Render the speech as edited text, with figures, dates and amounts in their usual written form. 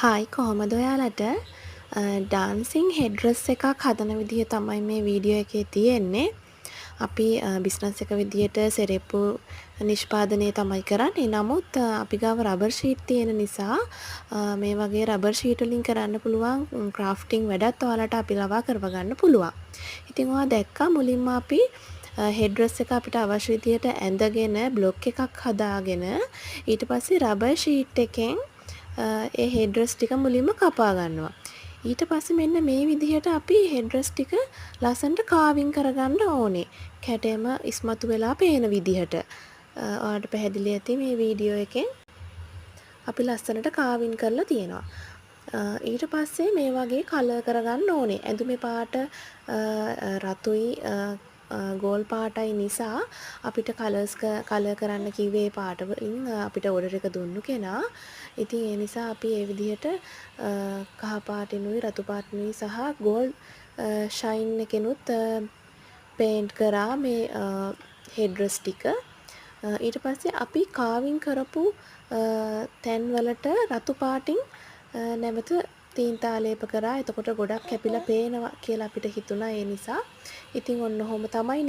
Hi කොහොමද ඔයාලට dancing හෙඩ්රස් එකක් හදන විදිහ තමයි මේ වීඩියෝ එකේ තියෙන්නේ. අපි බිස්නස් එක විදිහට සෙරෙප්පු නිෂ්පාදනය තමයි කරන්නේ. නමුත් අපි ගාව රබර් ෂීට් තියෙන නිසා මේ වගේ රබර් ෂීට් වලින් කරන්න පුළුවන් ක්‍රාෆ්ටිං වැඩත් ඔයාලට අපි ලවා කරව ගන්න පුළුවන්. ඉතින් ඔයා දැක්කා මුලින්ම අපි හෙඩ්රස් එක අපිට අවශ්‍ය විදිහට ඇඳගෙන බ්ලොක් එකක් හදාගෙන ඊට පස්සේ රබර් ෂීට් එකෙන් ඒ හෙඩ්රස් ටික මුලින්ම කපා ගන්නවා. ඊට පස්සේ මෙන්න මේ විදිහට අපි හෙඩ්රස් ටික ලස්සනට කාවින් කරගන්න ඕනේ. කැටයම ඉස්මතු වෙලා පේන විදිහට. ඔයාලට පැහැදිලි ඇති මේ වීඩියෝ එකෙන් අපි ලස්සනට කාවින් කරලා තියෙනවා. ඊට පස්සේ මේ වගේ කලර් කරගන්න ඕනේ. ඇඳුමේ පාට රතුයි ගෝල් පාටයි නිසා අපිට කලර් කරන්න කිව්වේ ඒ පාට වලින් අපිට ඕඩර් එක දුන්නු කෙනා. ඉතින් ඒ නිසා අපි ඒ විදිහට කහ පාටිනුයි රතු පාටිනුයි සහ ගෝල්ඩ් ෂයින් එකෙනුත් පේන්ට් කරා මේ හෙඩ්රස් ටික. ඊට පස්සේ අපි කාවින් කරපු තැන්වලට රතු පාටින් නැවත තීන්තාලේප කරා. එතකොට ගොඩක් කැපිලා පේනවා කියලා අපිට හිතුණා. ඒ නිසා ඉතින් ඔන්න ඔහොම තමයි